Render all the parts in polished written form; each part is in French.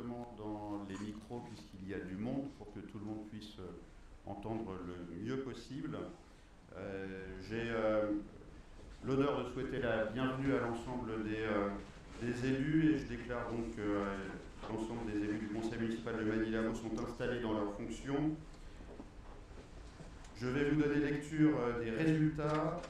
directement dans les micros puisqu'il y a du monde pour que tout le monde puisse entendre le mieux possible. J'ai l'honneur de souhaiter la bienvenue à l'ensemble des élus et je déclare donc que l'ensemble des élus du conseil municipal de Manille-les-Hameaux sont installés dans leurs fonctions. Je vais vous donner lecture des résultats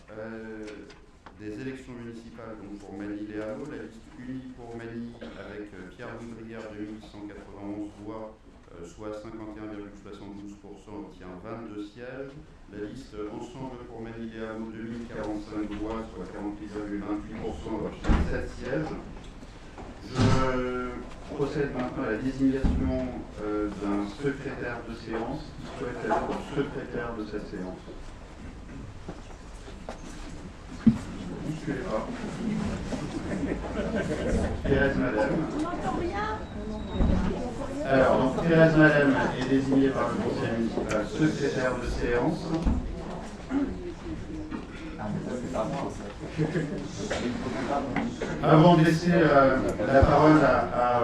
des élections municipales donc pour Manille-les-Hameaux. La liste unie pour Manille avec Pierre Boudrière, 2191 voix, soit 51,72%, obtient 22 sièges. La liste ensemble pour Manille-les-Hameaux, 2045 voix, soit 48,28%, obtient 7 sièges. Je procède maintenant à la désignation d'un secrétaire de séance qui souhaite être secrétaire de cette séance. Ne bousculez pas. Thérèse Madame. On n'entend rien. Alors, donc Thérèse Madame est désignée par le conseil municipal secrétaire de séance. Avant de laisser la parole à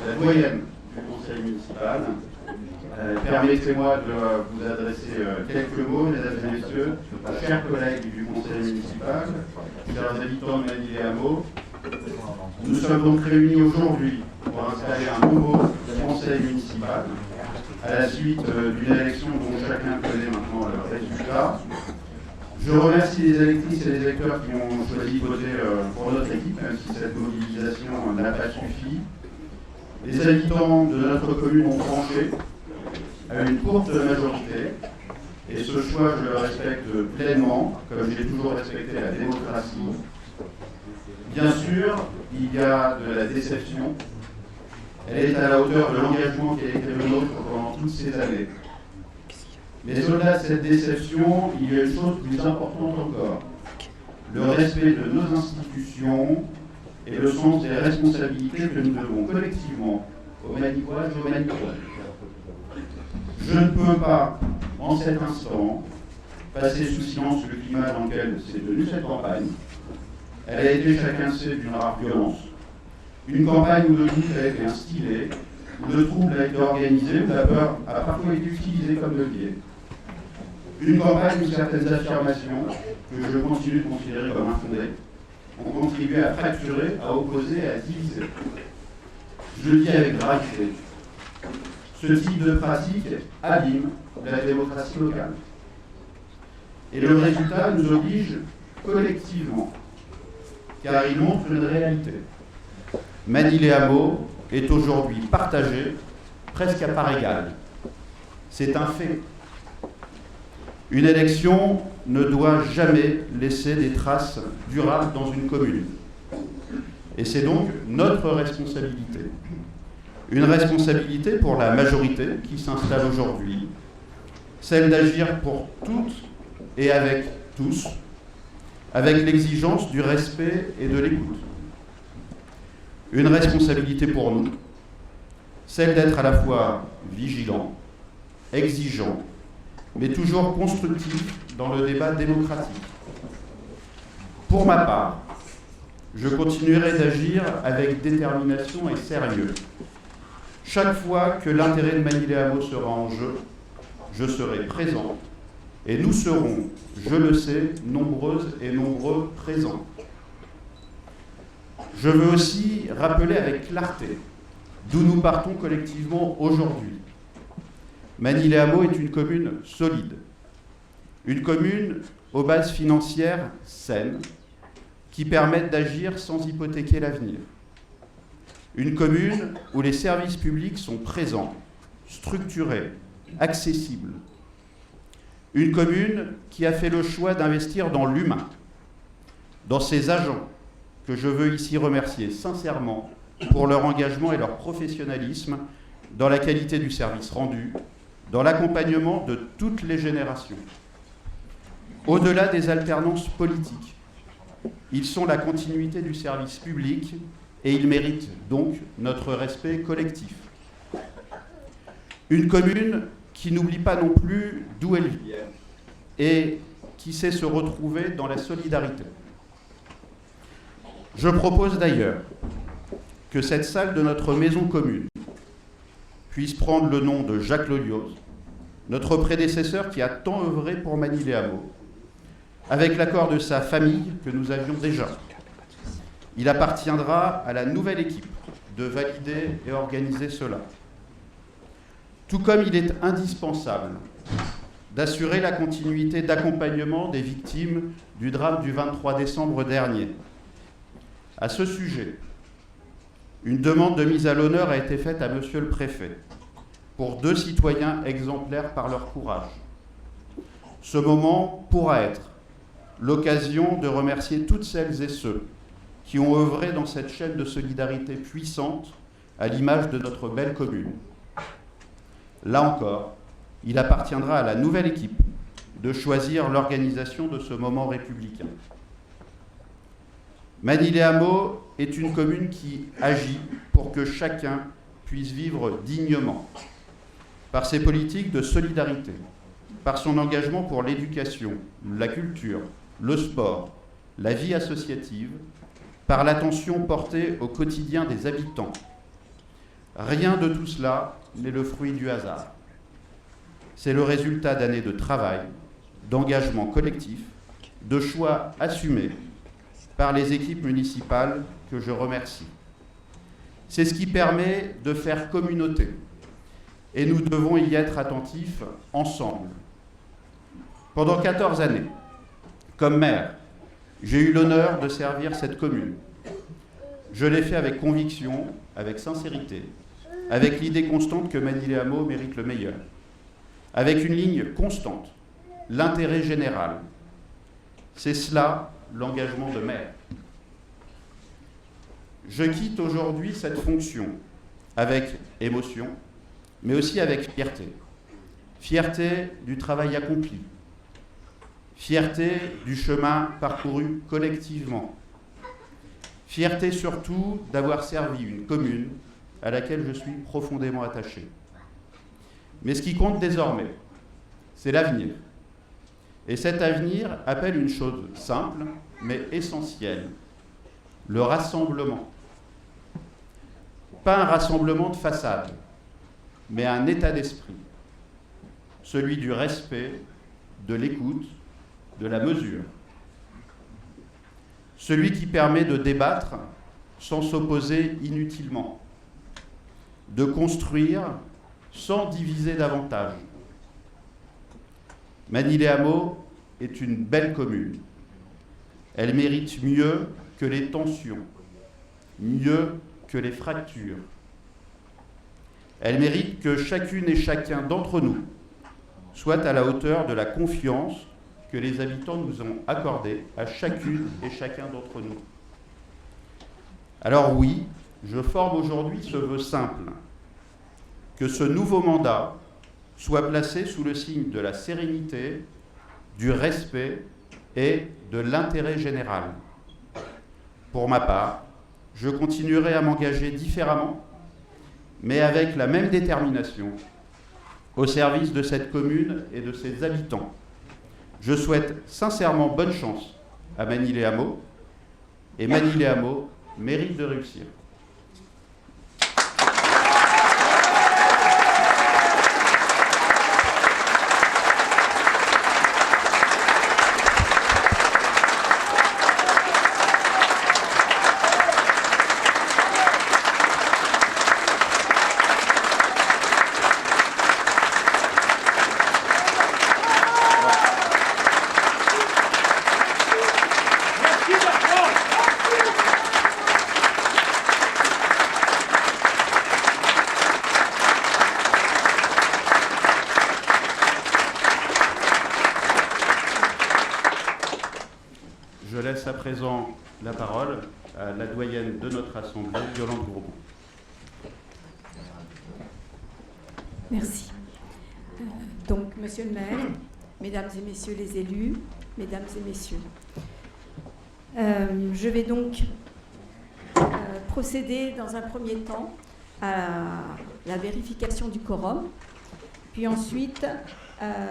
la doyenne du conseil municipal, permettez-moi de vous adresser quelques mots, mesdames et messieurs, chers collègues du conseil municipal, chers habitants de Manille-les-Hameaux. Nous sommes donc réunis aujourd'hui pour installer un nouveau conseil municipal à la suite d'une élection dont chacun connaît maintenant le résultat. Je remercie les électrices et les électeurs qui ont choisi de voter pour notre équipe, même si cette mobilisation n'a pas suffi. Les habitants de notre commune ont tranché à une courte majorité, et ce choix, je le respecte pleinement, comme j'ai toujours respecté la démocratie. Bien sûr, il y a de la déception. Elle est à la hauteur de l'engagement qui a été le nôtre pendant toutes ces années. Mais au-delà de cette déception, il y a une chose plus importante encore. Le respect de nos institutions et le sens des responsabilités que nous devons collectivement aux Manicoises et aux Manicois. Je ne peux pas, en cet instant, passer sous silence le climat dans lequel s'est tenue cette campagne. Elle a été, chacun sait, d'une rare violence. Une campagne où le doute a été instillé, où le trouble a été organisé, où la peur a parfois été utilisée comme levier. Une campagne où certaines affirmations, que je continue de considérer comme infondées, ont contribué à fracturer, à opposer, à diviser. Je le dis avec gravité. Ce type de pratique abîme la démocratie locale. Et le résultat nous oblige collectivement, car il montre une réalité. Manille-les-Hameaux est aujourd'hui partagé presque à part égale. C'est un fait. Une élection ne doit jamais laisser des traces durables dans une commune. Et c'est donc notre responsabilité. Une responsabilité pour la majorité qui s'installe aujourd'hui, celle d'agir pour toutes et avec tous, avec l'exigence du respect et de l'écoute. Une responsabilité pour nous, celle d'être à la fois vigilant, exigeant, mais toujours constructif dans le débat démocratique. Pour ma part, je continuerai d'agir avec détermination et sérieux. Chaque fois que l'intérêt de Manille-les-Hameaux sera en jeu, je serai présent et nous serons, je le sais, nombreuses et nombreux présents. Je veux aussi rappeler avec clarté d'où nous partons collectivement aujourd'hui. Manille-les-Hameaux est une commune solide, une commune aux bases financières saines qui permettent d'agir sans hypothéquer l'avenir. Une commune où les services publics sont présents, structurés, accessibles. Une commune qui a fait le choix d'investir dans l'humain, dans ses agents, que je veux ici remercier sincèrement pour leur engagement et leur professionnalisme dans la qualité du service rendu, dans l'accompagnement de toutes les générations. Au-delà des alternances politiques, ils sont la continuité du service public et ils méritent donc notre respect collectif. Une commune qui n'oublie pas non plus d'où elle vient et qui sait se retrouver dans la solidarité. Je propose d'ailleurs que cette salle de notre maison commune puisse prendre le nom de Jacques Lolioz, notre prédécesseur qui a tant œuvré pour Magny les Hameaux, avec l'accord de sa famille que nous avions déjà. Il appartiendra à la nouvelle équipe de valider et organiser cela. Tout comme il est indispensable d'assurer la continuité d'accompagnement des victimes du drame du 23 décembre dernier. À ce sujet, une demande de mise à l'honneur a été faite à Monsieur le Préfet pour 2 citoyens exemplaires par leur courage. Ce moment pourra être l'occasion de remercier toutes celles et ceux qui ont œuvré dans cette chaîne de solidarité puissante à l'image de notre belle commune. Là encore, il appartiendra à la nouvelle équipe de choisir l'organisation de ce moment républicain. Magny les Hameaux est une commune qui agit pour que chacun puisse vivre dignement, par ses politiques de solidarité, par son engagement pour l'éducation, la culture, le sport, la vie associative, par l'attention portée au quotidien des habitants. Rien de tout cela n'est le fruit du hasard. C'est le résultat d'années de travail, d'engagement collectif, de choix assumés par les équipes municipales que je remercie. C'est ce qui permet de faire communauté et nous devons y être attentifs ensemble. Pendant 14 années, comme maire, j'ai eu l'honneur de servir cette commune. Je l'ai fait avec conviction, avec sincérité, avec l'idée constante que Magny les Hameaux mérite le meilleur, avec une ligne constante, l'intérêt général. C'est cela, l'engagement de maire. Je quitte aujourd'hui cette fonction avec émotion, mais aussi avec fierté. Fierté du travail accompli, fierté du chemin parcouru collectivement, fierté surtout d'avoir servi une commune à laquelle je suis profondément attaché. Mais ce qui compte désormais, c'est l'avenir. Et cet avenir appelle une chose simple, mais essentielle, le rassemblement. Pas un rassemblement de façade, mais un état d'esprit, celui du respect, de l'écoute, de la mesure. Celui qui permet de débattre sans s'opposer inutilement, de construire sans diviser davantage. Magny les Hameaux est une belle commune. Elle mérite mieux que les tensions, mieux que les fractures. Elle mérite que chacune et chacun d'entre nous soit à la hauteur de la confiance que les habitants nous ont accordée à chacune et chacun d'entre nous. Alors oui, je forme aujourd'hui ce vœu simple, que ce nouveau mandat soit placé sous le signe de la sérénité, du respect et de l'intérêt général. Pour ma part, je continuerai à m'engager différemment, mais avec la même détermination, au service de cette commune et de ses habitants. Je souhaite sincèrement bonne chance à Magny les Hameaux, et Magny les Hameaux mérite de réussir. Je laisse à présent la parole à la doyenne de notre Assemblée, Yolande Gourbon. Merci. Donc, Monsieur le maire, Mesdames et Messieurs les élus, Mesdames et Messieurs, je vais donc procéder dans un premier temps à la vérification du quorum, puis ensuite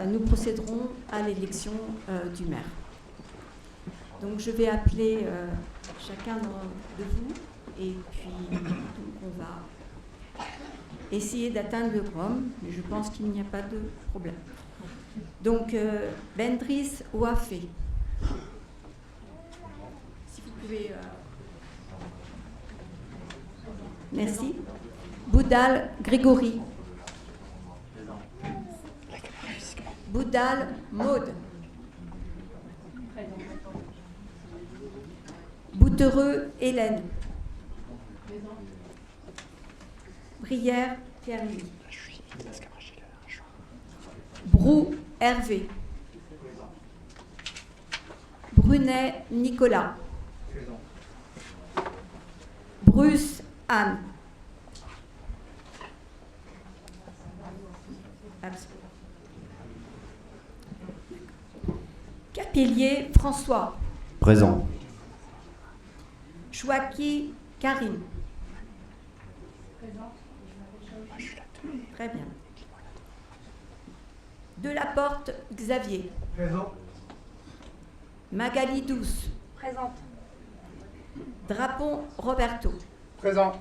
nous procéderons à l'élection du maire. Donc je vais appeler chacun de vous Et puis, donc on va essayer d'atteindre le quorum, mais je pense qu'il n'y a pas de problème. Donc, Bendris Ouafé. Si vous pouvez... Merci. Boudal Grégory. Boudal Maude. Boutereux Hélène. Brière Pierre-Louis. Brou Hervé. Brunet Nicolas. Bruce Anne. Capellier François. Présent. Chouaki Karim. Très bien. Delaporte Xavier. Présent. Magali Douce. Présente. Drapon Roberto. Présent.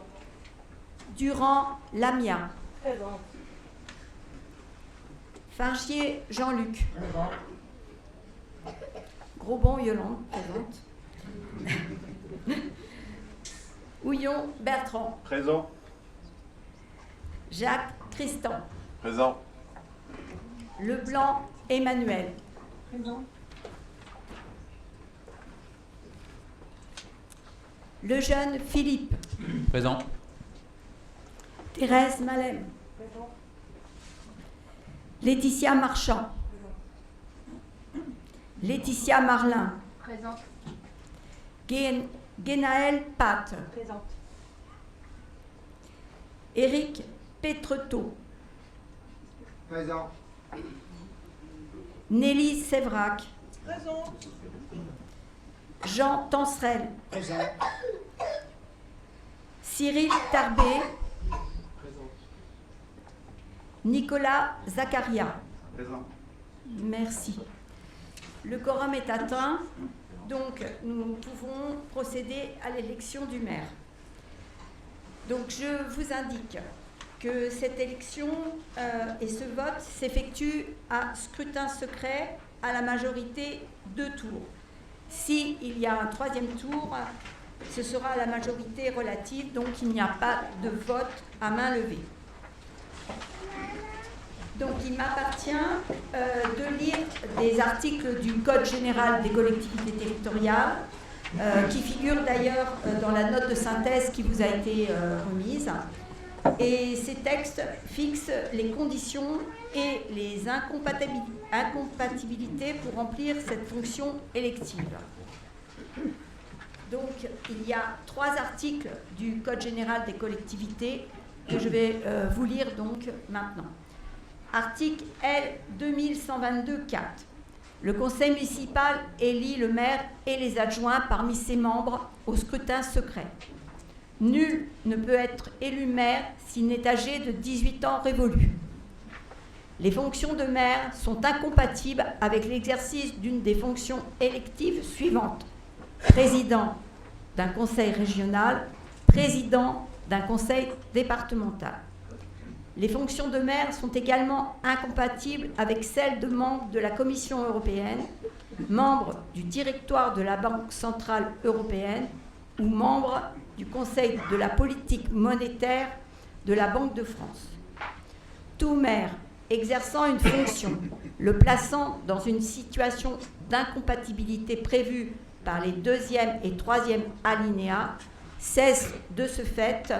Durand Lamia. Présente. Fargier Jean-Luc. Présent. Grosbon Yolande. Présente. Houillon Bertrand. Présent. Jacques Tristan. Présent. Leblanc Emmanuel. Présent. Lejeune Philippe. Présent. Thérèse Malem. Présent. Laetitia Marchand. Laetitia Marlin. Présente. Guénaël Pat. Présente. Éric Pétretot. Présent. Nelly Sévrac. Présent. Jean Tancerel. Présent. Cyril Tarbé. Nicolas Zacharia. Présent. Merci. Le quorum est atteint, donc nous pouvons procéder à l'élection du maire. Donc je vous indique que cette élection et ce vote s'effectuent à scrutin secret à la majorité 2 tours. S'il y a un 3e tour, ce sera à la majorité relative, donc il n'y a pas de vote à main levée. Donc il m'appartient de lire des articles du Code général des collectivités territoriales, qui figurent d'ailleurs dans la note de synthèse qui vous a été remise. Et ces textes fixent les conditions et les incompatibilités pour remplir cette fonction élective. Donc, il y a 3 articles du Code général des collectivités que je vais vous lire donc maintenant. Article L. 2122-4. Le conseil municipal élit le maire et les adjoints parmi ses membres au scrutin secret. Nul ne peut être élu maire s'il n'est âgé de 18 ans révolus. Les fonctions de maire sont incompatibles avec l'exercice d'une des fonctions électives suivantes. Président d'un conseil régional, président d'un conseil départemental. Les fonctions de maire sont également incompatibles avec celles de membre de la Commission européenne, membre du directoire de la Banque centrale européenne ou membre du Conseil de la politique monétaire de la Banque de France. Tout maire exerçant une fonction, le plaçant dans une situation d'incompatibilité prévue par les 2e et 3e alinéas, cesse de ce fait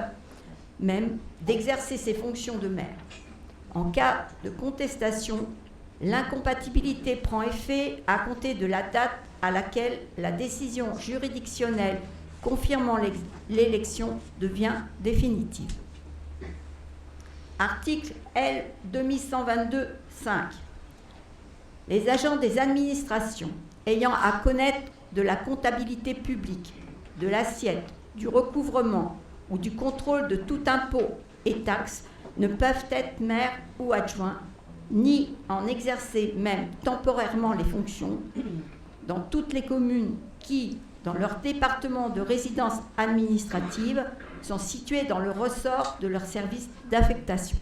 même d'exercer ses fonctions de maire. En cas de contestation, l'incompatibilité prend effet à compter de la date à laquelle la décision juridictionnelle confirmant l'élection devient définitive. Article L. 2122-5. Les agents des administrations ayant à connaître de la comptabilité publique, de l'assiette, du recouvrement ou du contrôle de tout impôt et taxe ne peuvent être maires ou adjoints, ni en exercer même temporairement les fonctions, dans toutes les communes qui, dans leur département de résidence administrative sont situés dans le ressort de leur service d'affectation.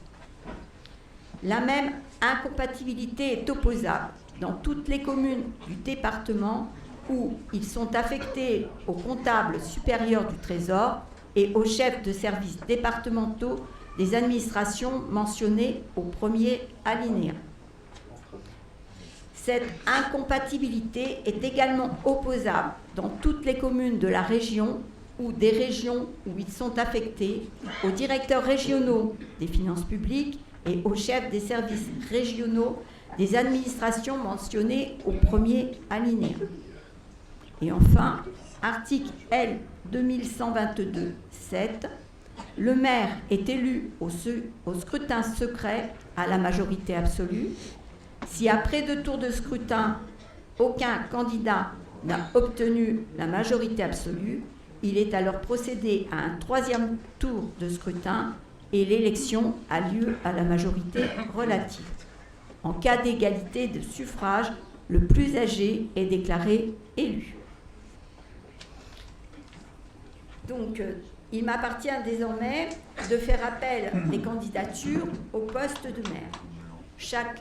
La même incompatibilité est opposable dans toutes les communes du département où ils sont affectés au comptable supérieur du Trésor et aux chefs de services départementaux des administrations mentionnées au premier alinéa. Cette incompatibilité est également opposable dans toutes les communes de la région ou des régions où ils sont affectés, aux directeurs régionaux des finances publiques et aux chefs des services régionaux des administrations mentionnées au premier alinéa. Et enfin, article L. 2122-7, le maire est élu au scrutin secret à la majorité absolue. Si après 2 tours de scrutin, aucun candidat n'a obtenu la majorité absolue, il est alors procédé à un 3e tour de scrutin et l'élection a lieu à la majorité relative. En cas d'égalité de suffrage, le plus âgé est déclaré élu. Donc, il m'appartient désormais de faire appel des candidatures au poste de maire. Chaque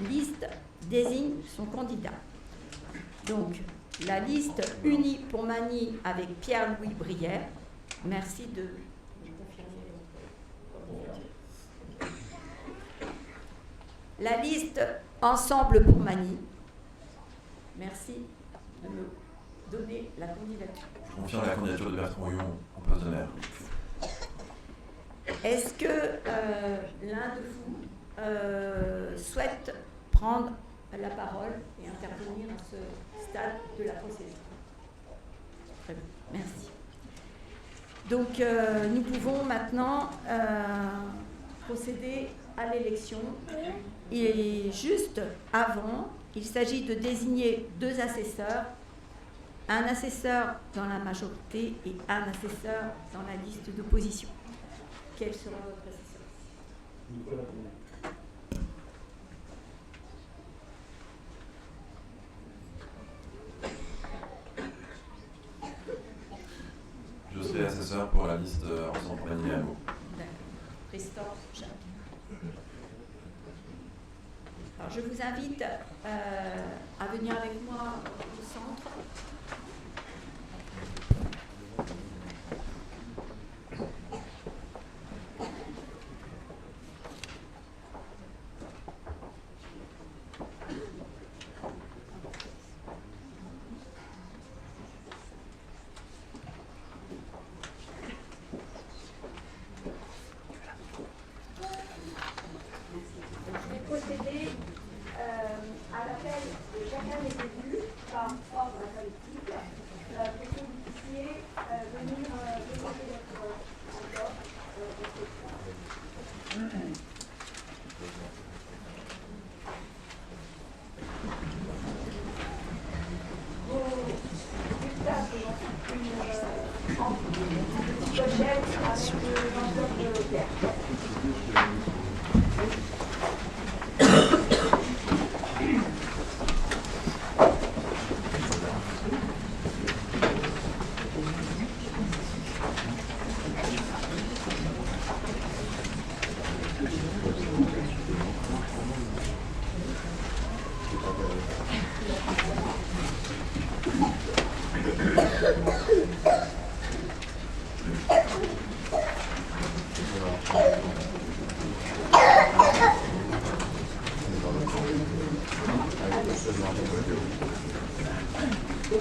liste désigne son candidat. Donc, la liste unie pour Magny avec Pierre-Louis Brière. Merci de confirmer. La liste Ensemble pour Magny. Merci de me donner la candidature. Je confirme la candidature de Bertrand Houillon au poste de maire. Est-ce que l'un de vous souhaite prendre la parole et intervenir à ce stade de la procédure? Très bien, merci. Donc, nous pouvons maintenant procéder à l'élection. Et juste avant, il s'agit de désigner 2 assesseurs, un assesseur dans la majorité et un assesseur dans la liste d'opposition. Quel sera votre assesseur? Nicolas. Je serai assesseur pour la liste Ensemble pour Magny. D'accord. Christophe Jacques. Alors, je vous invite à venir avec moi au centre.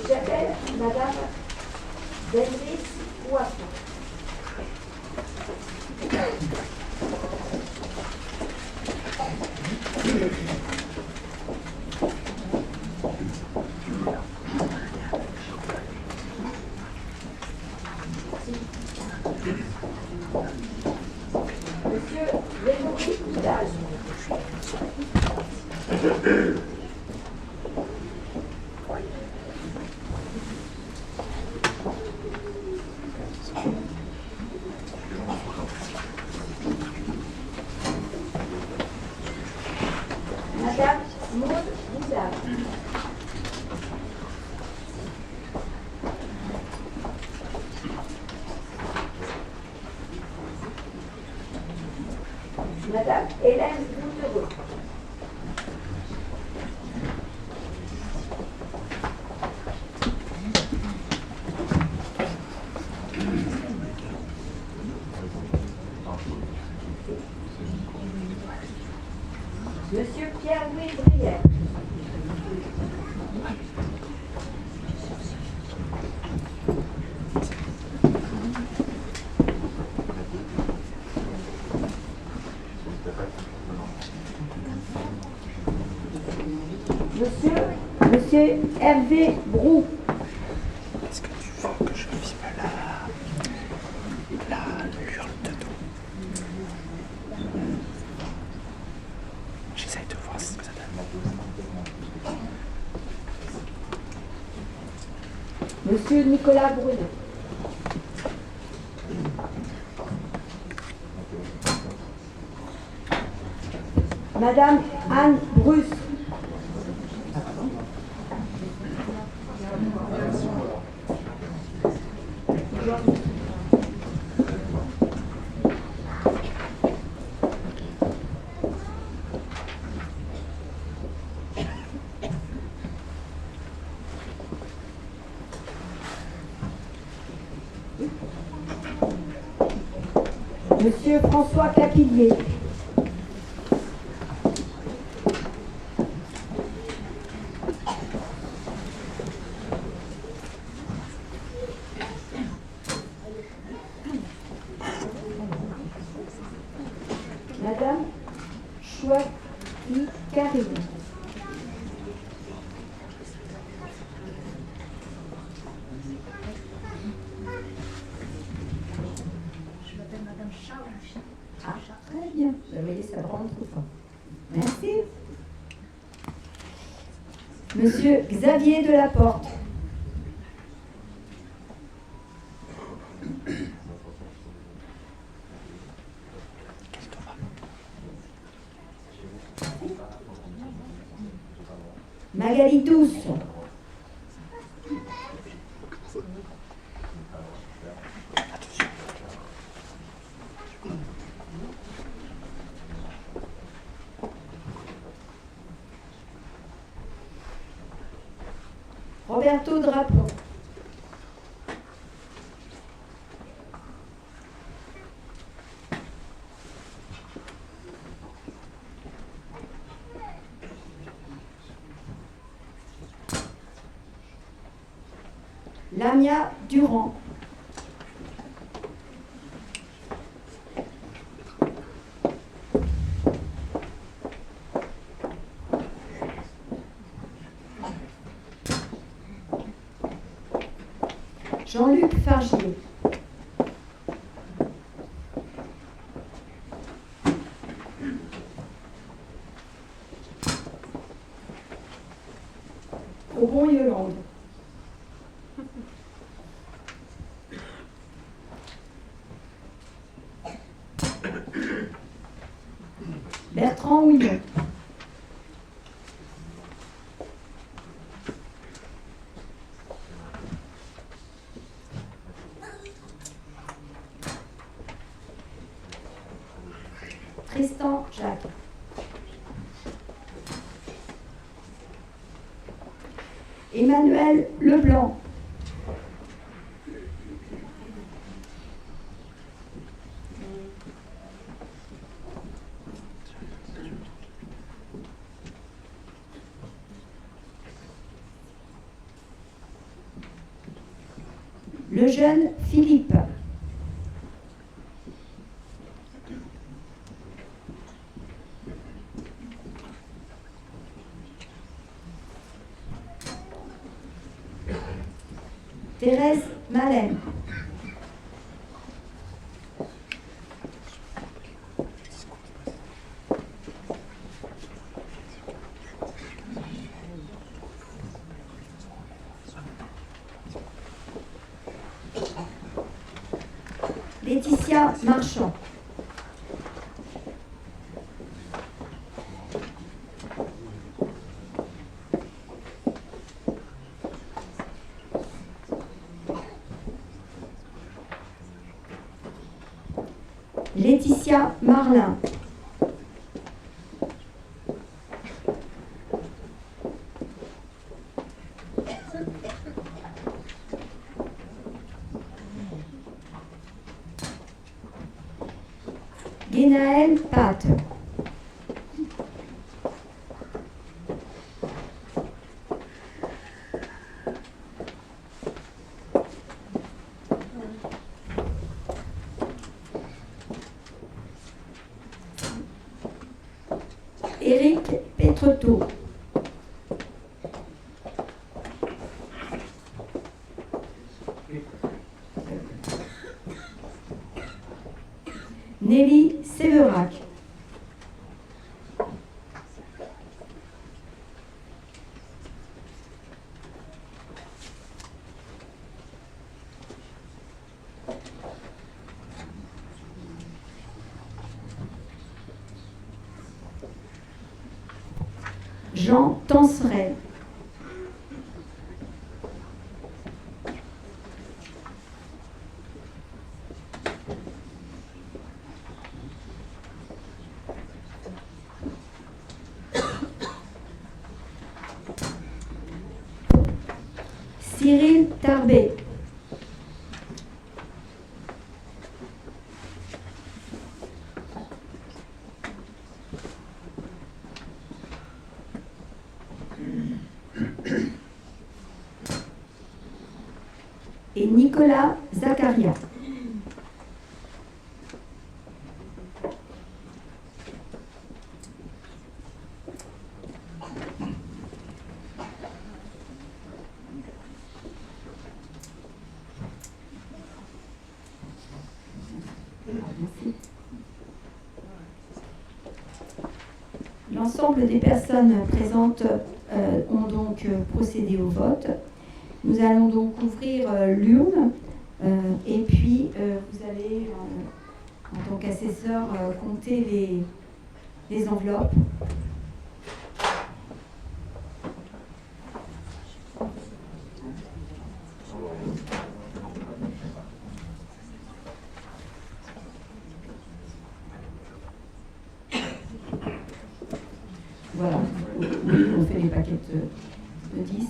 J'appelle Madame Denise Poisson. Monsieur Léonie Vidal. Hélène Boutereux. Monsieur Pierre-Louis Brière. Monsieur Hervé Brou. Est-ce que tu veux que je filme l'urne de dos? J'essaye de voir ce que ça donne. Monsieur Nicolas Brunet. Madame Anne Bruce. Monsieur François Capillier. Madame Chouaki Karim. Très bien. Vous voyez, ça prend trop fort. Merci. Monsieur Xavier Delaporte. Magali Douce. Roberto Drapeau. Lamia Durand. Jean-Luc Fargier. Aubon-Yolande. Bertrand Houillon. Tristan Jacques. Emmanuel Leblanc. Le jeune Philippe. Thérèse Malem. Laetitia Marchand. Laetitia Marlin. Guénaël Pat. Éric Petretot. Nelly Séverac. Jean Tanseret. Cyril Tarbet. Et Nicolas Zakaria. L'ensemble des personnes présentes ont donc procédé au vote. Nous allons donc ouvrir l'urne et puis vous allez, en tant qu'assesseur, compter les enveloppes. Voilà, oui, on fait les paquets de 10.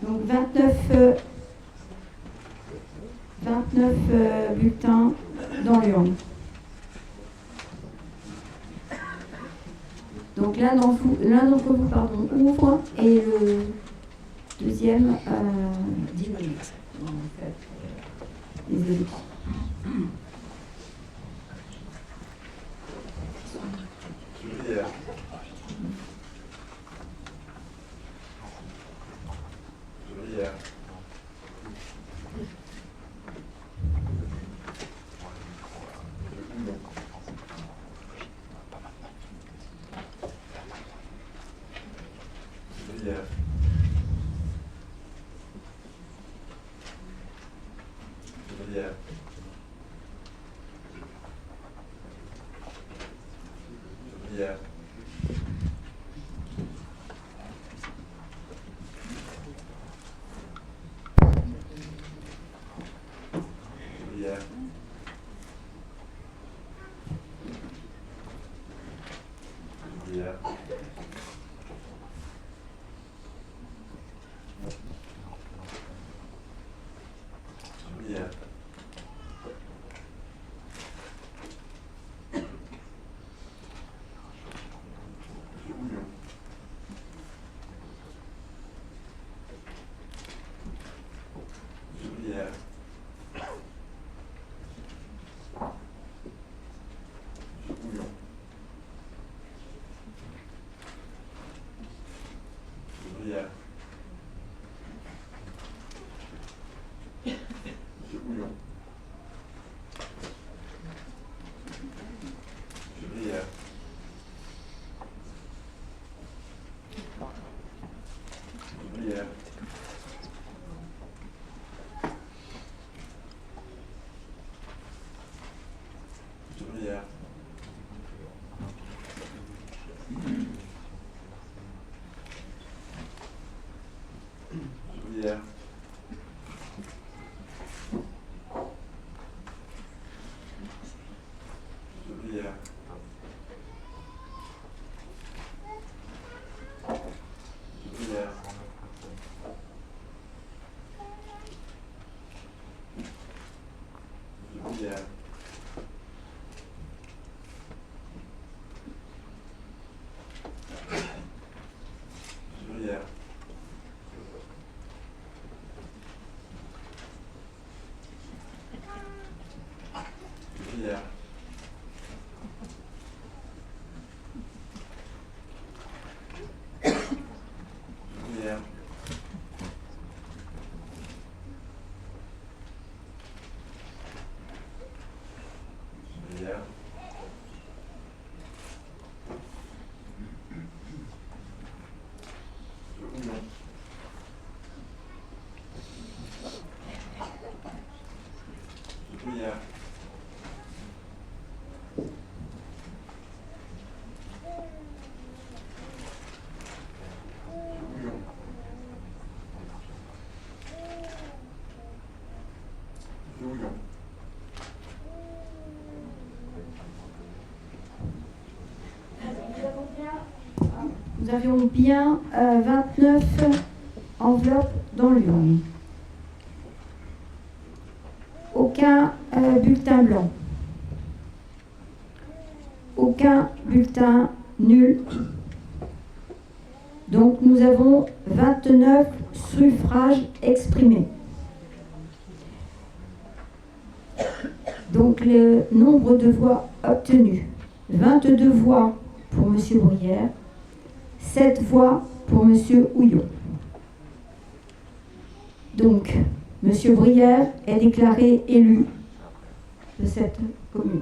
Donc 29 bulletins dans l'urne. Donc l'un d'entre vous ouvre et le deuxième diminue. Les élections. Julière. Julière. Julière. Julière. Julière. Julière. Julière. Julière. Julière. Julière. Julière. Julière. Julière. Julière. Julière. Julière. Nous avions bien 29 enveloppes dans l'urne. Aucun bulletin blanc. Aucun bulletin nul. Donc nous avons 29 suffrages exprimés. Donc le nombre de voix obtenues, 22 voix pour M. Bruyère, 7 voix pour M. Houillon. Donc, M. Bruyère est déclaré élu de cette commune.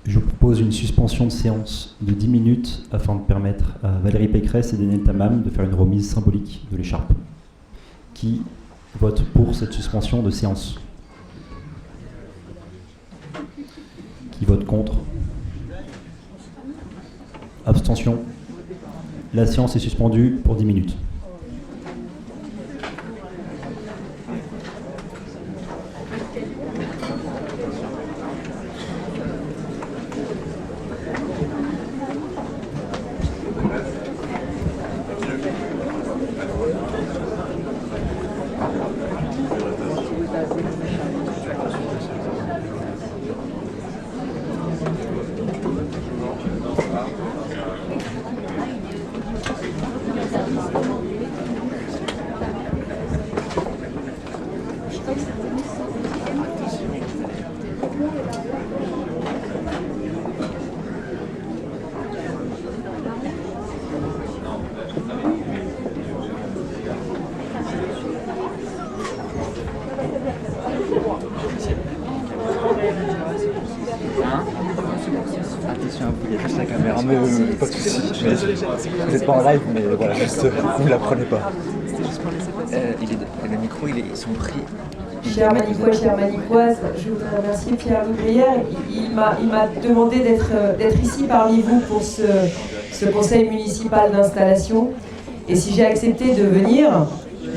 Je propose une suspension de séance de 10 minutes afin de permettre à Valérie Pécresse et Daniel Tamam de faire une remise symbolique de l'écharpe. Qui vote pour cette suspension de séance? Qui vote contre? Abstention. La séance est suspendue pour 10 minutes. Attention à vous, il y a juste la caméra, mais pas de soucis. Vous n'êtes pas en live, mais voilà, juste, vous ne la prenez pas. Le micro, ils sont pris. Chers Manicois, chères Manicoises, je voudrais remercier Pierre Bruyère. Il m'a demandé d'être ici parmi vous pour ce conseil municipal d'installation. Et si j'ai accepté de venir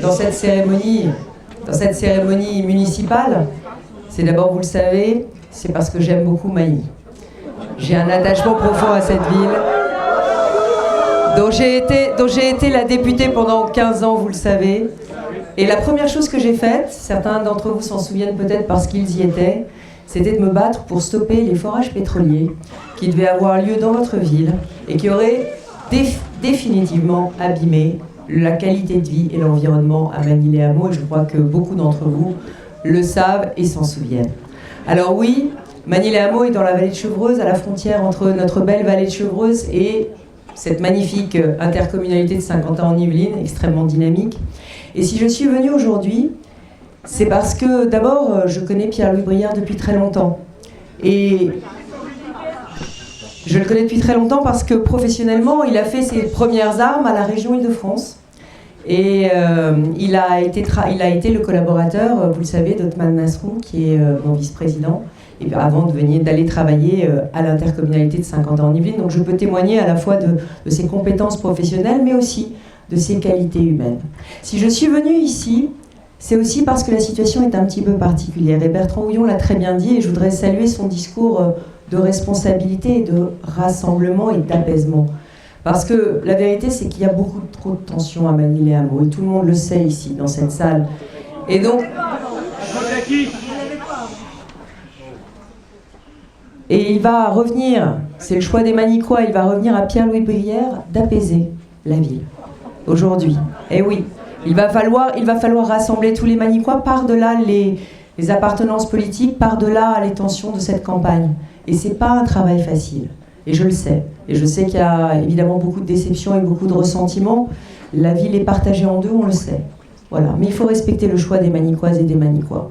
dans cette cérémonie municipale, c'est d'abord, vous le savez, c'est parce que j'aime beaucoup Mailly. J'ai un attachement profond à cette ville, dont j'ai été la députée pendant 15 ans, vous le savez. Et la première chose que j'ai faite, certains d'entre vous s'en souviennent peut-être parce qu'ils y étaient, c'était de me battre pour stopper les forages pétroliers qui devaient avoir lieu dans votre ville et qui auraient définitivement abîmé la qualité de vie et l'environnement à Magny-les-Hameaux. Et je crois que beaucoup d'entre vous le savent et s'en souviennent. Alors oui, Magny-les-Hameaux est dans la vallée de Chevreuse, à la frontière entre notre belle vallée de Chevreuse et cette magnifique intercommunalité de Saint-Quentin-en-Yvelines, extrêmement dynamique. Et si je suis venue aujourd'hui, c'est parce que d'abord, je connais Pierre-Louis Briard depuis très longtemps. Et je le connais depuis très longtemps parce que professionnellement, il a fait ses premières armes à la région Île-de-France. Et il a été le collaborateur, vous le savez, d'Othman Nasrou, qui est mon vice-président, et avant d'aller travailler à l'intercommunalité de Saint-Quentin-en-Yvelines. Donc je peux témoigner à la fois de ses compétences professionnelles, mais aussi de ses qualités humaines. Si je suis venue ici, c'est aussi parce que la situation est un petit peu particulière. Et Bertrand Houillon l'a très bien dit, et je voudrais saluer son discours de responsabilité et de rassemblement et d'apaisement. Parce que la vérité, c'est qu'il y a beaucoup trop de tensions à Magny-les-Hameaux, et tout le monde le sait ici, dans cette salle. Et donc... Et il va revenir, c'est le choix des Magnicois, il va revenir à Pierre-Louis Brière d'apaiser la ville, aujourd'hui. Et oui, il va falloir rassembler tous les Magnicois par-delà les appartenances politiques, par-delà les tensions de cette campagne. Et c'est pas un travail facile, et je le sais. Et je sais qu'il y a évidemment beaucoup de déceptions et beaucoup de ressentiments. La ville est partagée en deux, on le sait. Voilà. Mais il faut respecter le choix des Magnicoises et des Magnicois.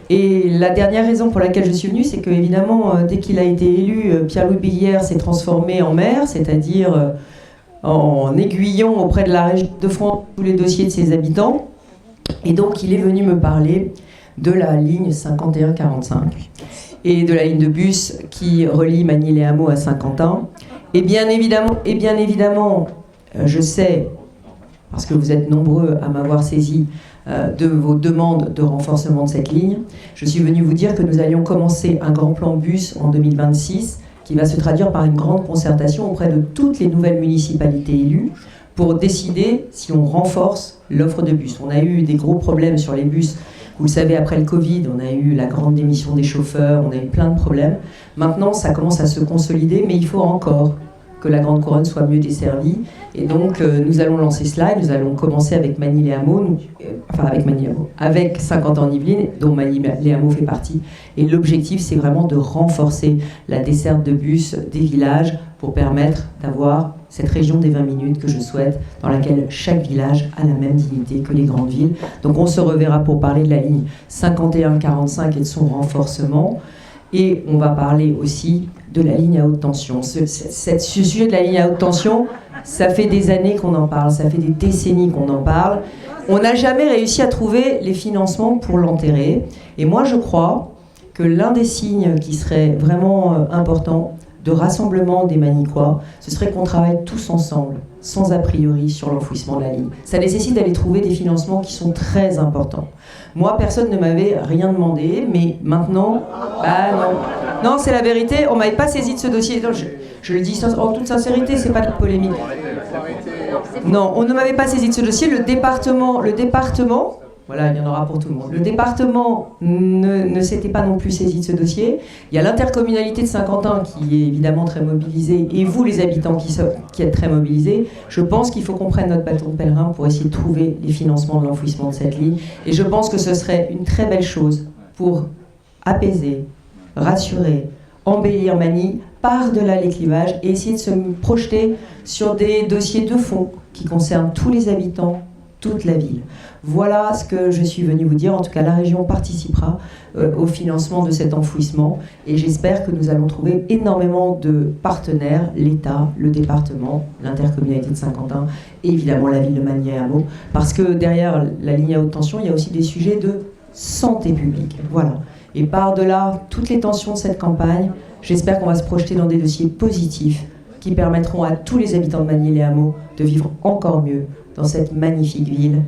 Et la dernière raison pour laquelle je suis venue, c'est que, évidemment, dès qu'il a été élu, Pierre-Louis Brière s'est transformé en maire, c'est-à-dire en aiguillon auprès de la région de France tous les dossiers de ses habitants. Et donc, il est venu me parler de la ligne 5145 et de la ligne de bus qui relie Magny-les-Hameaux à Saint-Quentin. Et bien évidemment, je sais, parce que vous êtes nombreux à m'avoir saisi de vos demandes de renforcement de cette ligne, je suis venue vous dire que nous allions commencer un grand plan bus en 2026 qui va se traduire par une grande concertation auprès de toutes les nouvelles municipalités élues pour décider si on renforce l'offre de bus. On a eu des gros problèmes sur les bus. Vous le savez, après le Covid, on a eu la grande démission des chauffeurs, on a eu plein de problèmes. Maintenant, ça commence à se consolider, mais il faut encore que la Grande Couronne soit mieux desservie. Et donc, nous allons lancer cela, et nous allons commencer avec Magny-les-Hameaux, avec Saint-Quentin-en-Yvelines, dont Magny-les-Hameaux fait partie. Et l'objectif, c'est vraiment de renforcer la desserte de bus des villages pour permettre d'avoir cette région des 20 minutes que je souhaite, dans laquelle chaque village a la même dignité que les grandes villes. Donc on se reverra pour parler de la ligne 51-45 et de son renforcement. Et on va parler aussi de la ligne à haute tension. Ce sujet de la ligne à haute tension, ça fait des années qu'on en parle, ça fait des décennies qu'on en parle. On n'a jamais réussi à trouver les financements pour l'enterrer. Et moi, je crois que l'un des signes qui serait vraiment important de rassemblement des Magnicois, ce serait qu'on travaille tous ensemble, sans a priori, sur l'enfouissement de la ligne. Ça nécessite d'aller trouver des financements qui sont très importants. Moi, personne ne m'avait rien demandé, mais maintenant, non, c'est la vérité, on ne m'avait pas saisi de ce dossier. Non, je le dis en toute sincérité, c'est pas de la polémique. Non, on ne m'avait pas saisi de ce dossier. Le département, voilà, il y en aura pour tout le monde. Le département ne s'était pas non plus saisi de ce dossier. Il y a l'intercommunalité de Saint-Quentin qui est évidemment très mobilisée, et vous, les habitants qui êtes très mobilisés. Je pense qu'il faut qu'on prenne notre bâton de pèlerin pour essayer de trouver les financements de l'enfouissement de cette ligne. Et je pense que ce serait une très belle chose pour apaiser, rassurer, embellir Magny par-delà les clivages et essayer de se projeter sur des dossiers de fond qui concernent tous les habitants, toute la ville. Voilà ce que je suis venue vous dire. En tout cas, la région participera au financement de cet enfouissement et j'espère que nous allons trouver énormément de partenaires, l'État, le département, l'intercommunalité de Saint-Quentin et évidemment la ville de Magny-les-Hameaux, parce que derrière la ligne à haute tension, il y a aussi des sujets de santé publique. Voilà. Et par-delà toutes les tensions de cette campagne, j'espère qu'on va se projeter dans des dossiers positifs qui permettront à tous les habitants de Magny-les-Hameaux de vivre encore mieux dans cette magnifique ville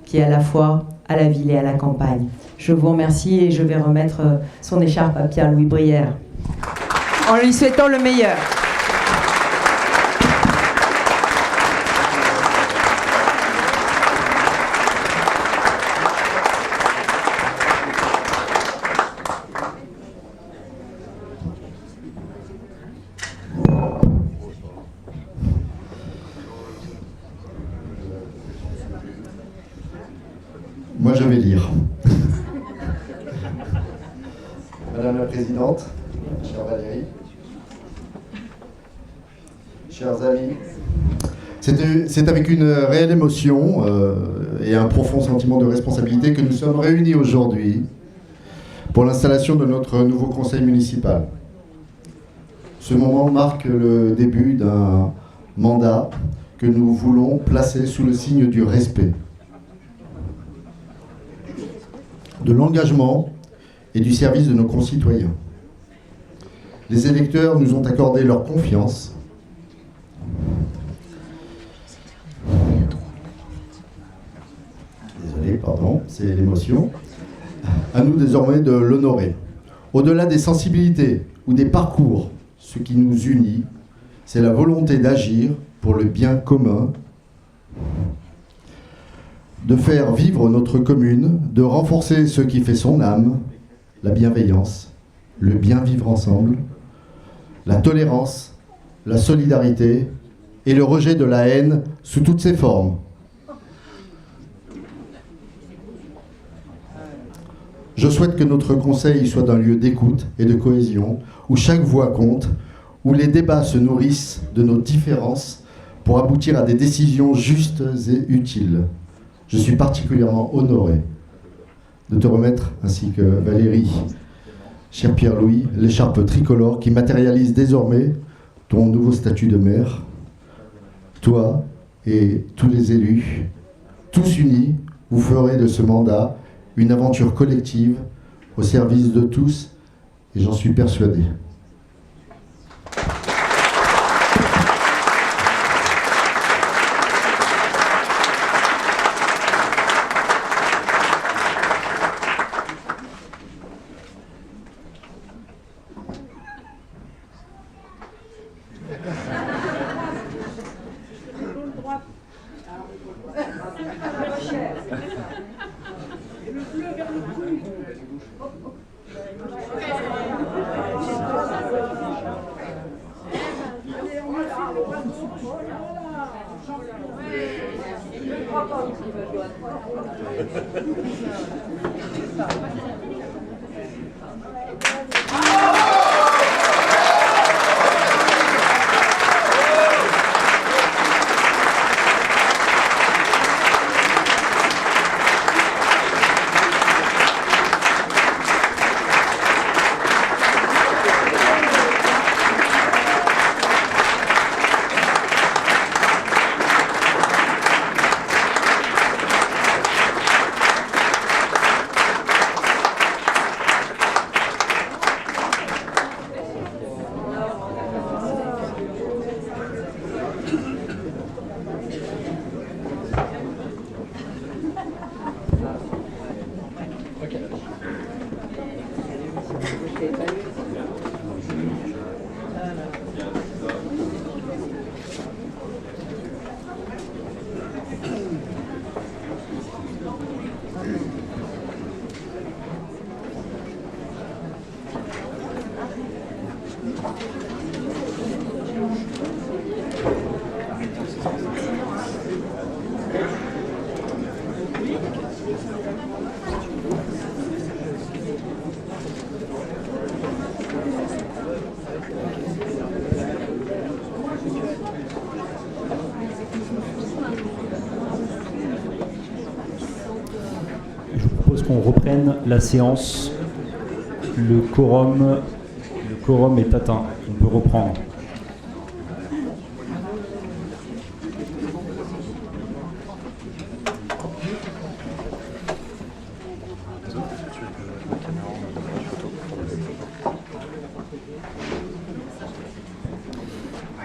qui est à la fois à la ville et à la campagne. Je vous remercie et je vais remettre son écharpe à Pierre-Louis Brière en lui souhaitant le meilleur. Moi, je vais lire. Madame la Présidente, chère Valérie, chers amis, c'est avec une réelle émotion et un profond sentiment de responsabilité que nous sommes réunis aujourd'hui pour l'installation de notre nouveau conseil municipal. Ce moment marque le début d'un mandat que nous voulons placer sous le signe du respect, de l'engagement et du service de nos concitoyens. Les électeurs nous ont accordé leur confiance. Désolé, pardon, c'est l'émotion. À nous désormais de l'honorer. Au-delà des sensibilités ou des parcours, ce qui nous unit, c'est la volonté d'agir pour le bien commun, de faire vivre notre commune, de renforcer ce qui fait son âme, la bienveillance, le bien vivre ensemble, la tolérance, la solidarité et le rejet de la haine sous toutes ses formes. Je souhaite que notre conseil soit d'un lieu d'écoute et de cohésion, où chaque voix compte, où les débats se nourrissent de nos différences pour aboutir à des décisions justes et utiles. Je suis particulièrement honoré de te remettre, ainsi que Valérie, cher Pierre-Louis, l'écharpe tricolore qui matérialise désormais ton nouveau statut de maire. Toi et tous les élus, tous unis, vous ferez de ce mandat une aventure collective au service de tous, et j'en suis persuadé. On reprenne la séance. Le quorum est atteint. On peut reprendre.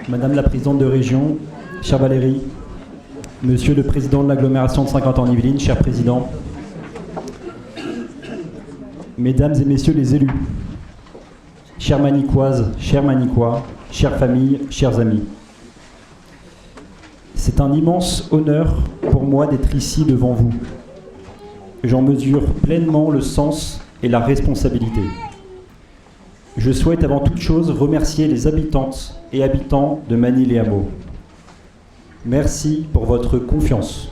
Madame la présidente de région, chère Valérie, Monsieur le président de l'agglomération de Saint-Quentin-en-Yvelines, cher président, Mesdames et messieurs les élus, chères Manicoises, chers Manicois, chères familles, chers amis, c'est un immense honneur pour moi d'être ici devant vous. J'en mesure pleinement le sens et la responsabilité. Je souhaite avant toute chose remercier les habitantes et habitants de Magny-les-Hameaux. Merci pour votre confiance.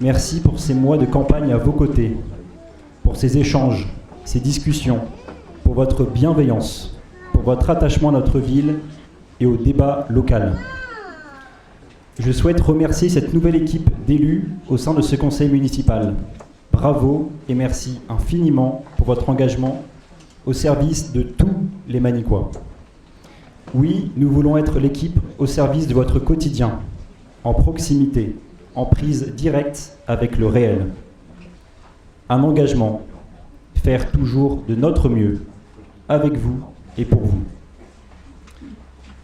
Merci pour ces mois de campagne à vos côtés, pour ces échanges, ces discussions, pour votre bienveillance, pour votre attachement à notre ville et au débat local. Je souhaite remercier cette nouvelle équipe d'élus au sein de ce conseil municipal. Bravo et merci infiniment pour votre engagement au service de tous les Manicois. Oui, nous voulons être l'équipe au service de votre quotidien, en proximité, en prise directe avec le réel. Un engagement, faire toujours de notre mieux, avec vous et pour vous.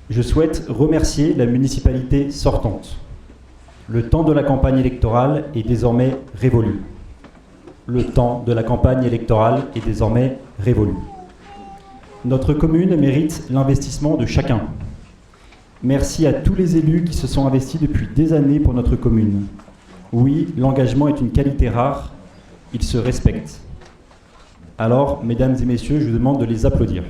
Je souhaite remercier la municipalité sortante. Le temps de la campagne électorale est désormais révolu. Le temps de la campagne électorale est désormais révolu. Notre commune mérite l'investissement de chacun. Merci à tous les élus qui se sont investis depuis des années pour notre commune. Oui, l'engagement est une qualité rare, il se respecte. Alors, mesdames et messieurs, je vous demande de les applaudir.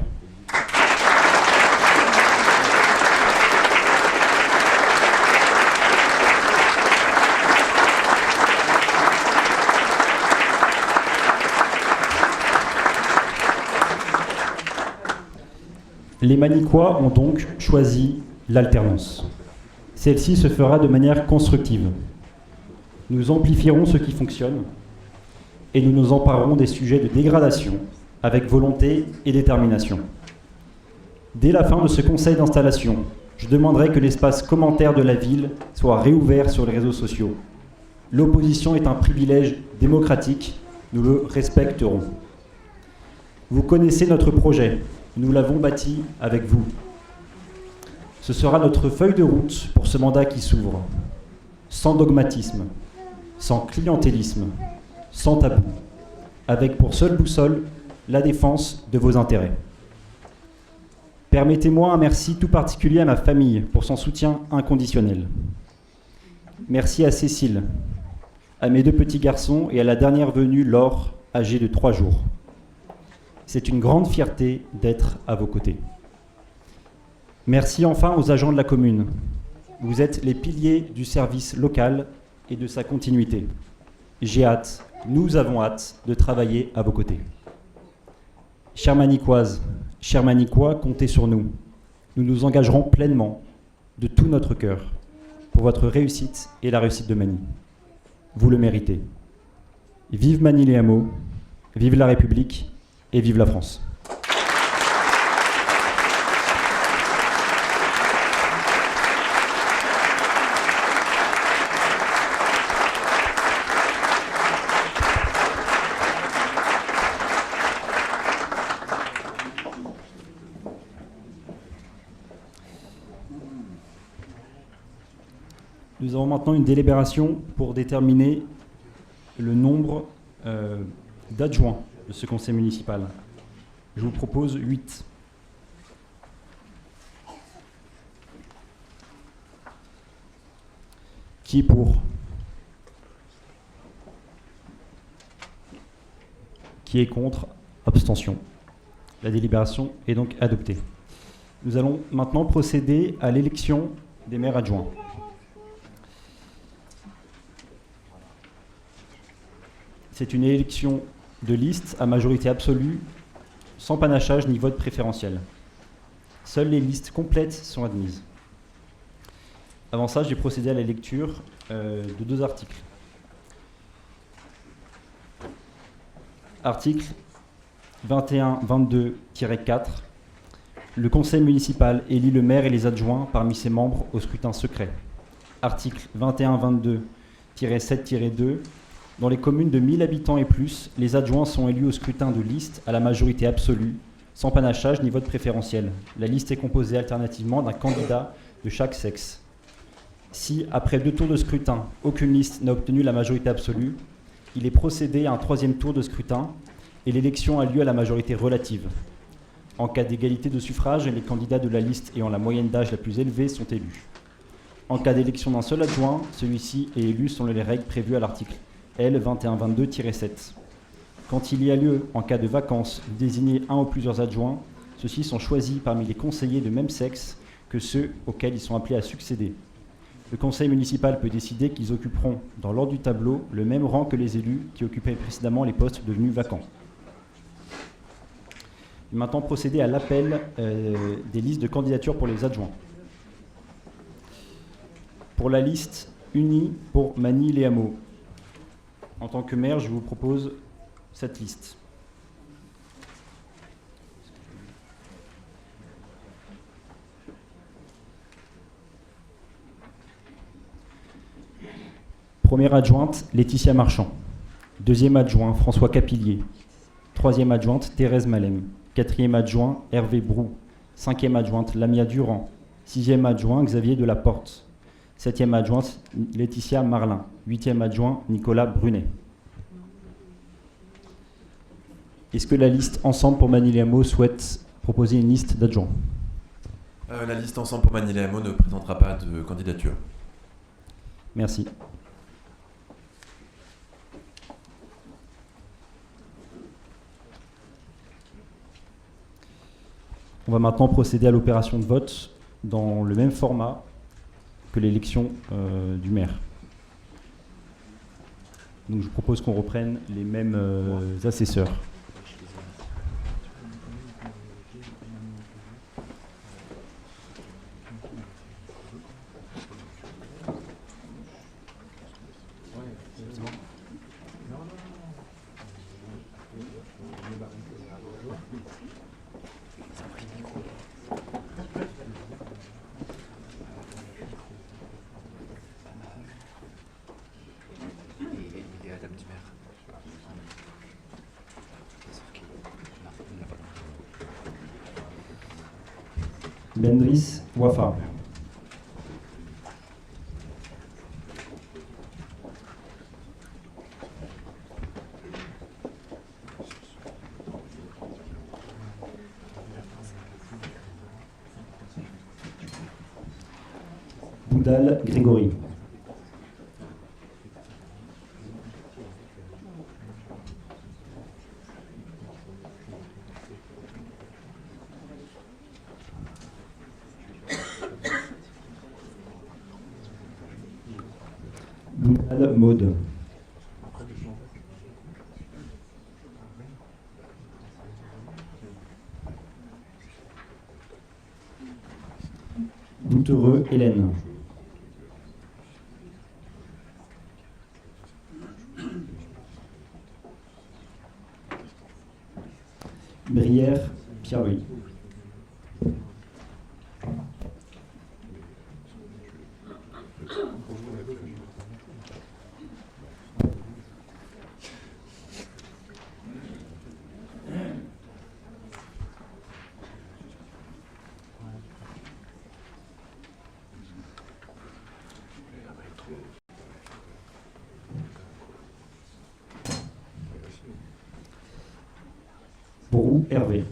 Les Manicois ont donc choisi l'alternance. Celle-ci se fera de manière constructive. Nous amplifierons ce qui fonctionne et nous nous emparerons des sujets de dégradation avec volonté et détermination. Dès la fin de ce conseil d'installation, je demanderai que l'espace commentaire de la ville soit réouvert sur les réseaux sociaux. L'opposition est un privilège démocratique, nous le respecterons. Vous connaissez notre projet, nous l'avons bâti avec vous. Ce sera notre feuille de route pour ce mandat qui s'ouvre, sans dogmatisme, sans clientélisme, sans tabou, avec pour seule boussole la défense de vos intérêts. Permettez-moi un merci tout particulier à ma famille pour son soutien inconditionnel. Merci à Cécile, à mes 2 petits garçons et à la dernière venue, Laure, âgée de 3 jours. C'est une grande fierté d'être à vos côtés. Merci enfin aux agents de la commune. Vous êtes les piliers du service local et de sa continuité. J'ai hâte, nous avons hâte de travailler à vos côtés. Chères Manicoises, chers Manicois, comptez sur nous. Nous nous engagerons pleinement, de tout notre cœur, pour votre réussite et la réussite de Manille. Vous le méritez. Vive Manille-les-Hameaux, vive la République et vive la France. Nous avons maintenant une délibération pour déterminer le nombre d'adjoints de ce conseil municipal. Je vous propose 8. Qui est pour? Qui est contre? Abstention. La délibération est donc adoptée. Nous allons maintenant procéder à l'élection des maires adjoints. C'est une élection de liste à majorité absolue, sans panachage ni vote préférentiel. Seules les listes complètes sont admises. Avant ça, j'ai procédé à la lecture de 2 articles. Article 21-22-4. Le conseil municipal élit le maire et les adjoints parmi ses membres au scrutin secret. Article 21-22-7-2. Dans les communes de 1000 habitants et plus, les adjoints sont élus au scrutin de liste à la majorité absolue, sans panachage ni vote préférentiel. La liste est composée alternativement d'un candidat de chaque sexe. Si, après 2 tours de scrutin, aucune liste n'a obtenu la majorité absolue, il est procédé à un 3e tour de scrutin et l'élection a lieu à la majorité relative. En cas d'égalité de suffrage, les candidats de la liste ayant la moyenne d'âge la plus élevée sont élus. En cas d'élection d'un seul adjoint, celui-ci est élu selon les règles prévues à l'article L 2122-7. Quand il y a lieu, en cas de vacance, de désigner un ou plusieurs adjoints, ceux-ci sont choisis parmi les conseillers de même sexe que ceux auxquels ils sont appelés à succéder. Le conseil municipal peut décider qu'ils occuperont, dans l'ordre du tableau, le même rang que les élus qui occupaient précédemment les postes devenus vacants. Maintenant, procéder à l'appel des listes de candidatures pour les adjoints. Pour la liste unie pour Manille-les-Hameaux, en tant que maire, je vous propose cette liste. Première adjointe, Laetitia Marchand. Deuxième adjoint, François Capillier. Troisième adjointe, Thérèse Malem. Quatrième adjoint, Hervé Brou. Cinquième adjointe, Lamia Durand. Sixième adjoint, Xavier Delaporte. Septième adjointe, Laetitia Marlin. Huitième adjoint, Nicolas Brunet. Est-ce que la liste Ensemble pour Maniliamo souhaite proposer une liste d'adjoints? La liste Ensemble pour Maniliamo ne présentera pas de candidature. Merci. On va maintenant procéder à l'opération de vote dans le même format que l'élection du maire. Donc je vous propose qu'on reprenne les mêmes assesseurs. Bendris Wafa. Boudal Grégory. Boudal Maude. Boutereux Hélène. Brière Pierre-Louis. Brou Hervé.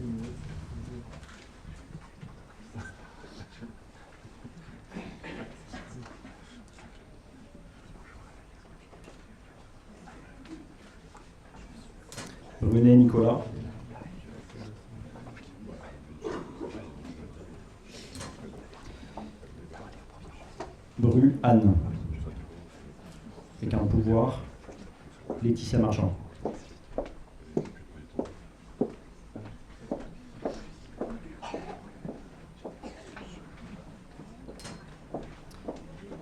Brunet Nicolas. Bru Anne. Avec un pouvoir. Laetitia Marchand.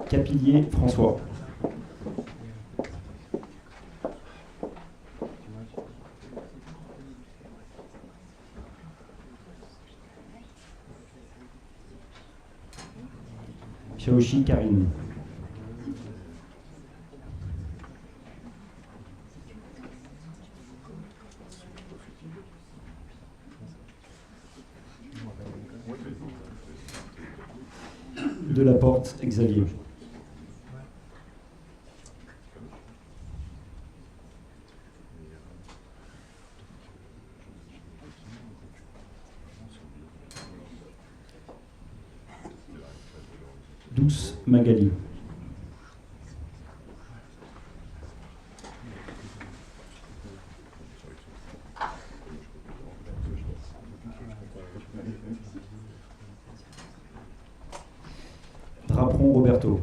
Capillier François. Piaochi Karine. Delaporte Xavier. Douce Magali. Draperon Roberto.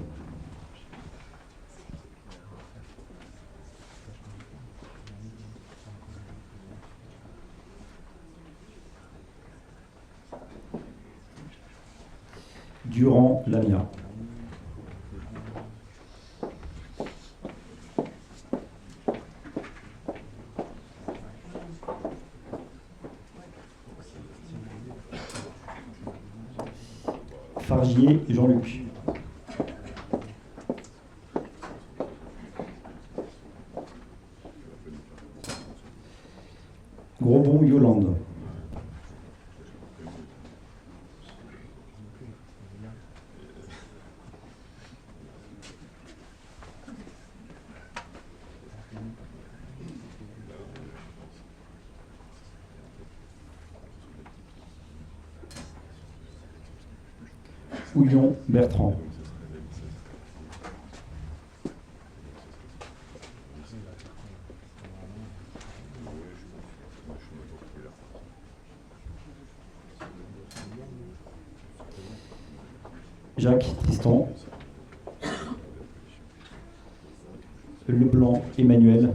Durand Lamia. Fargier Jean-Luc. Grosbon Yolande. Houillon Bertrand. Jacques Tristan. Leblanc Emmanuel.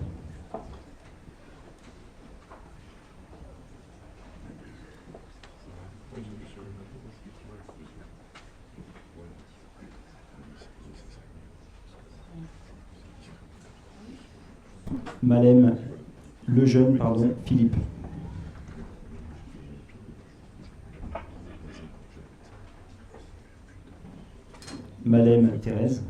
Malem Lejeune, pardon, Philippe. Malem Thérèse.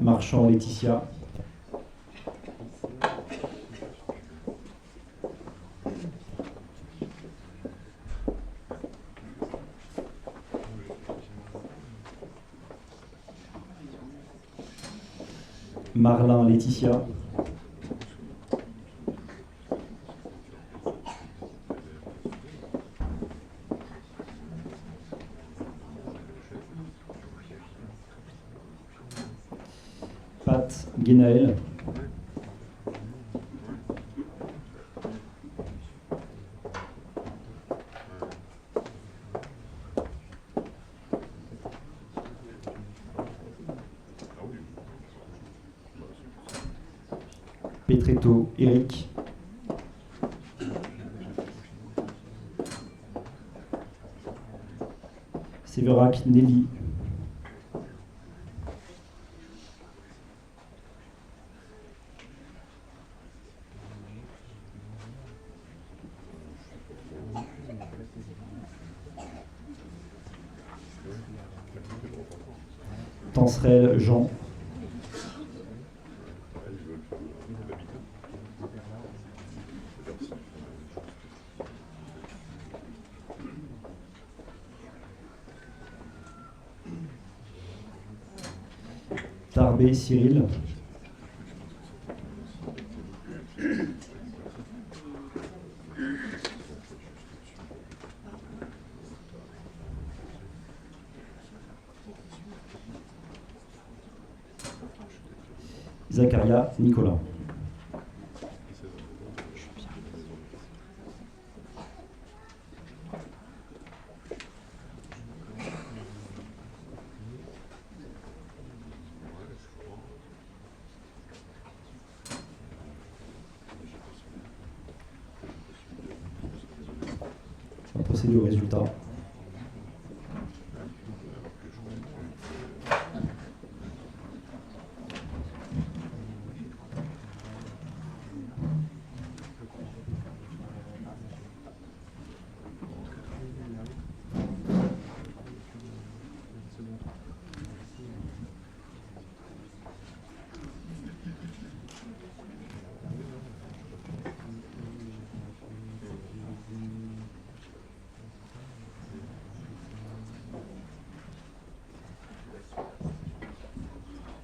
Marchand Laetitia. Marlin Laetitia. Pat Guénaël. Petretto Eric. Sévérac Nelly. Tanserel Jean. Tarbé Cyril. Zacharia Nicolas. On va procéder au résultat.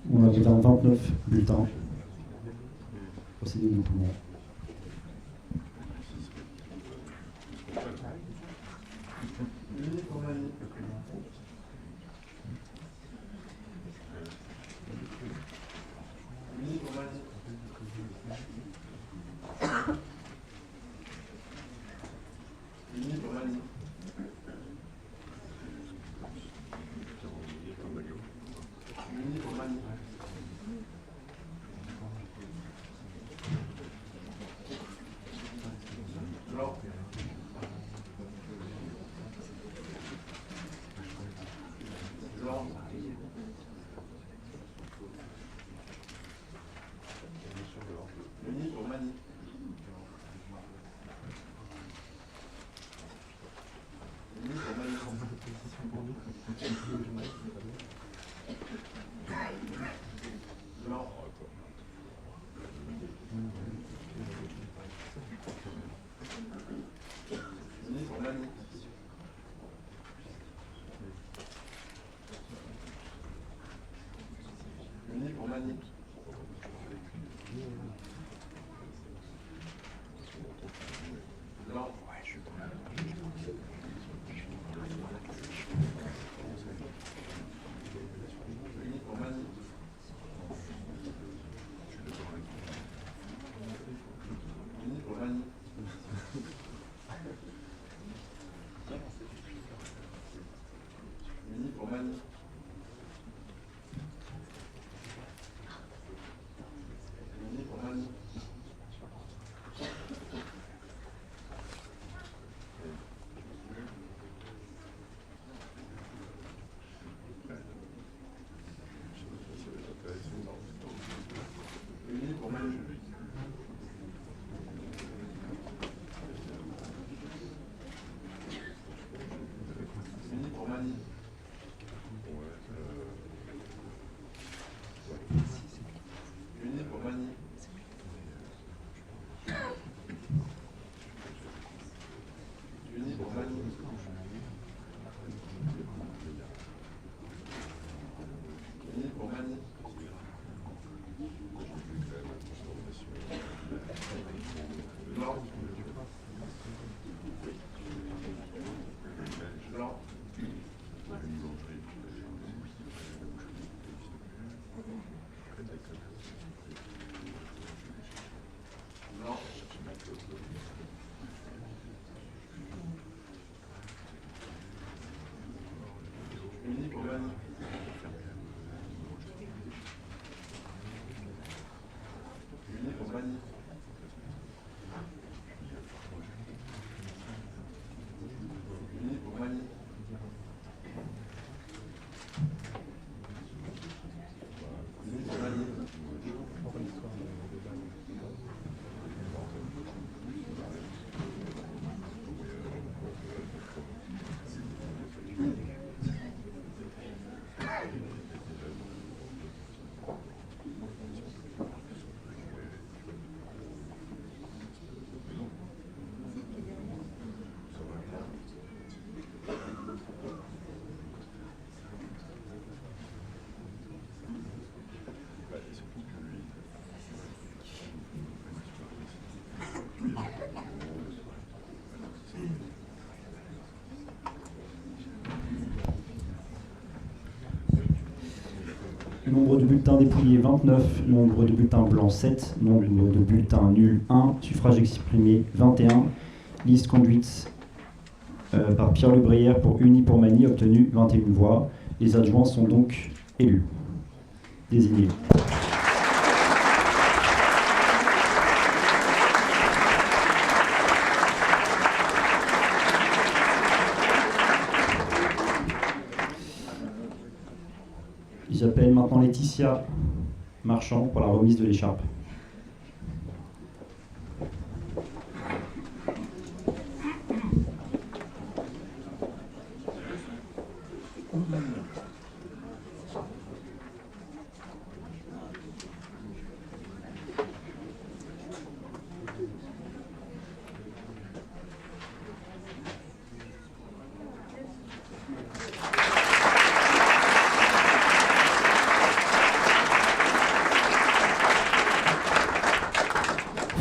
On a voté en 29 bulletins. Procédé au dépouillement. Nombre de bulletins dépouillés 29, nombre de bulletins blancs 7, nombre de bulletins nuls 1, suffrage exprimé 21, liste conduite par Pierre Le Brière pour Unis pour Magny, obtenu 21 voix. Les adjoints sont donc élus, désignés. J'appelle maintenant Laetitia Marchand pour la remise de l'écharpe.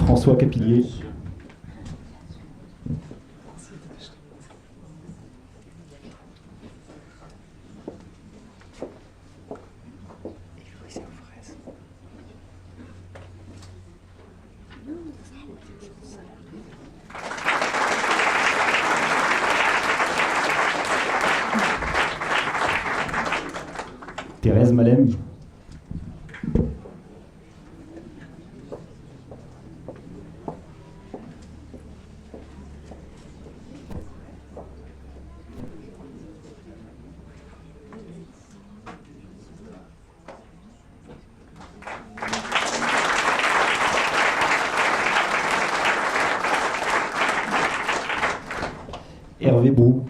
François Capillier. Thérèse Malem. Hervé Brou.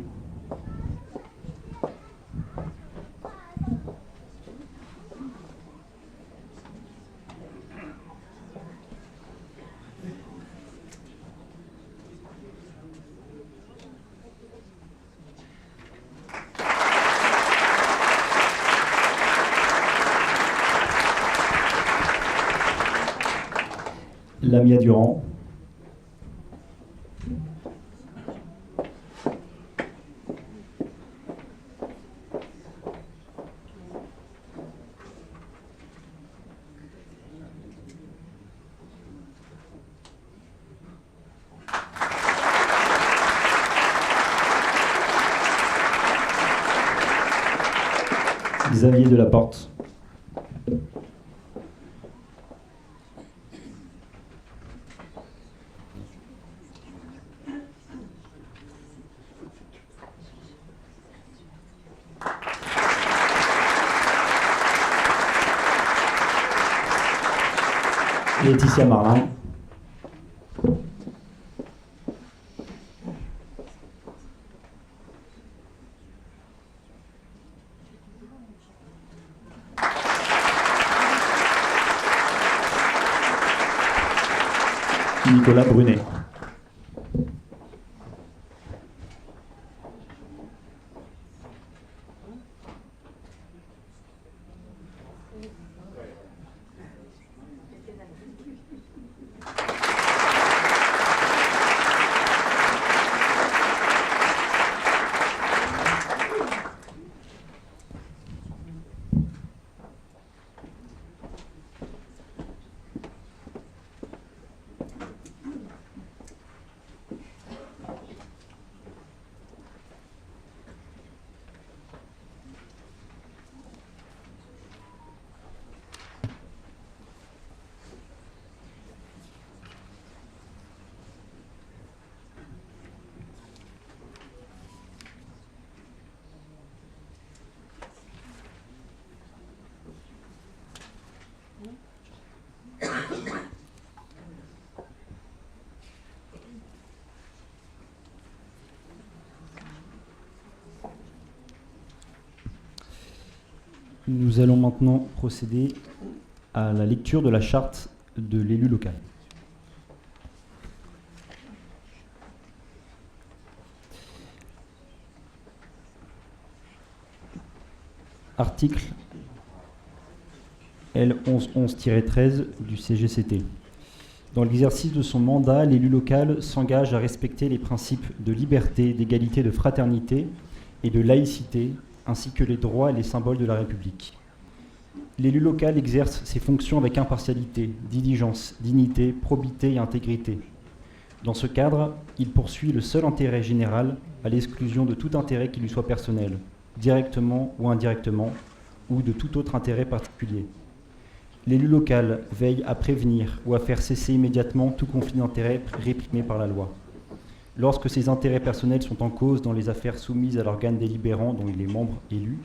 Lamia Durand. Xavier Delaporte. Laetitia Marlin. Nicolas Brunet. Nous allons maintenant procéder à la lecture de la charte de l'élu local. Article L1111-13 du CGCT. Dans l'exercice de son mandat, l'élu local s'engage à respecter les principes de liberté, d'égalité, de fraternité et de laïcité, ainsi que les droits et les symboles de la République. L'élu local exerce ses fonctions avec impartialité, diligence, dignité, probité et intégrité. Dans ce cadre, il poursuit le seul intérêt général à l'exclusion de tout intérêt qui lui soit personnel, directement ou indirectement, ou de tout autre intérêt particulier. L'élu local veille à prévenir ou à faire cesser immédiatement tout conflit d'intérêts réprimé par la loi. Lorsque ses intérêts personnels sont en cause dans les affaires soumises à l'organe délibérant dont il est membre élu,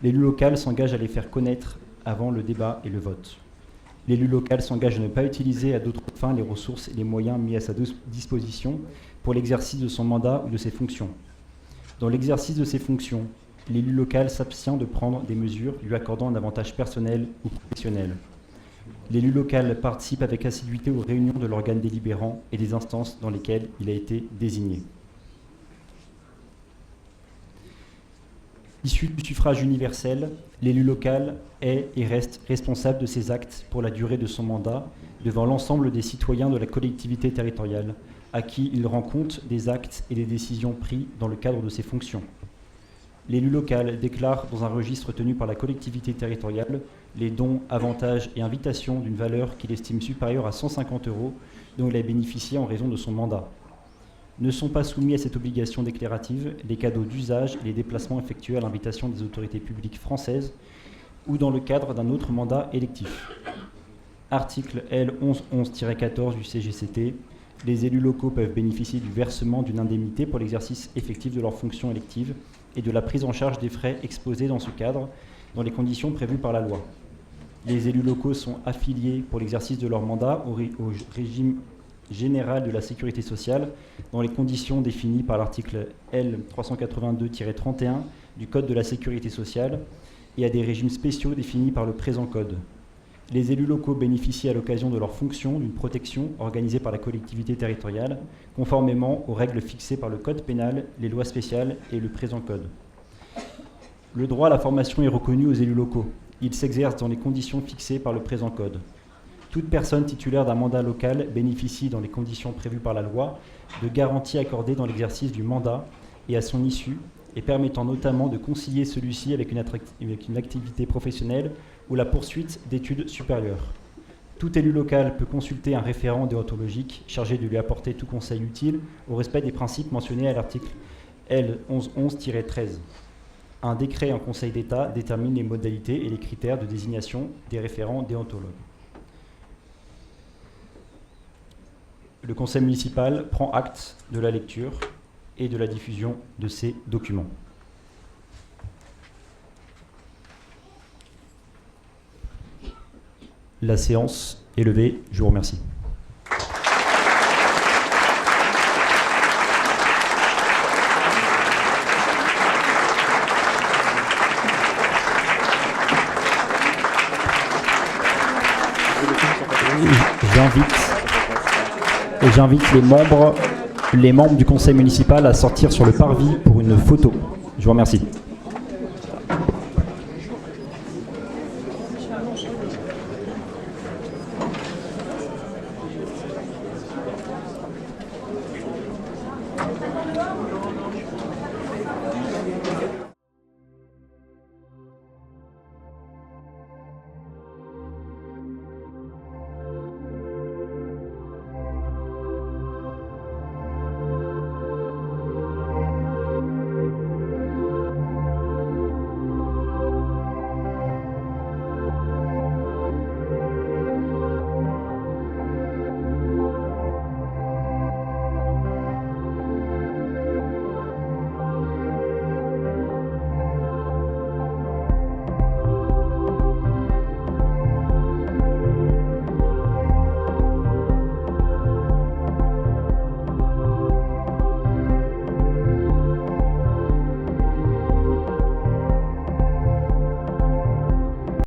l'élu local s'engage à les faire connaître avant le débat et le vote. L'élu local s'engage à ne pas utiliser à d'autres fins les ressources et les moyens mis à sa disposition pour l'exercice de son mandat ou de ses fonctions. Dans l'exercice de ses fonctions, l'élu local s'abstient de prendre des mesures lui accordant un avantage personnel ou professionnel. L'élu local participe avec assiduité aux réunions de l'organe délibérant et des instances dans lesquelles il a été désigné. Issu du suffrage universel, l'élu local est et reste responsable de ses actes pour la durée de son mandat devant l'ensemble des citoyens de la collectivité territoriale, à qui il rend compte des actes et des décisions pris dans le cadre de ses fonctions. L'élu local déclare dans un registre tenu par la collectivité territoriale les dons, avantages et invitations d'une valeur qu'il estime supérieure à 150 € dont il a bénéficié en raison de son mandat. Ne sont pas soumis à cette obligation déclarative les cadeaux d'usage et les déplacements effectués à l'invitation des autorités publiques françaises ou dans le cadre d'un autre mandat électif. Article L. 1111-14 du CGCT. Les élus locaux peuvent bénéficier du versement d'une indemnité pour l'exercice effectif de leurs fonctions électives et de la prise en charge des frais exposés dans ce cadre, dans les conditions prévues par la loi. Les élus locaux sont affiliés pour l'exercice de leur mandat au régime général de la sécurité sociale, dans les conditions définies par l'article L. 382-31 du Code de la sécurité sociale, et à des régimes spéciaux définis par le présent Code. Les élus locaux bénéficient à l'occasion de leurs fonctions d'une protection organisée par la collectivité territoriale, conformément aux règles fixées par le Code pénal, les lois spéciales et le présent Code. Le droit à la formation est reconnu aux élus locaux. Il s'exerce dans les conditions fixées par le présent Code. Toute personne titulaire d'un mandat local bénéficie, dans les conditions prévues par la loi, de garanties accordées dans l'exercice du mandat et à son issue, et permettant notamment de concilier celui-ci avec une activité professionnelle ou la poursuite d'études supérieures. Tout élu local peut consulter un référent déontologique chargé de lui apporter tout conseil utile au respect des principes mentionnés à l'article L. 1111-13. Un décret en Conseil d'État détermine les modalités et les critères de désignation des référents déontologues. Le conseil municipal prend acte de la lecture et de la diffusion de ces documents. La séance est levée. Je vous remercie. J'invite les membres du conseil municipal à sortir sur le parvis pour une photo. Je vous remercie.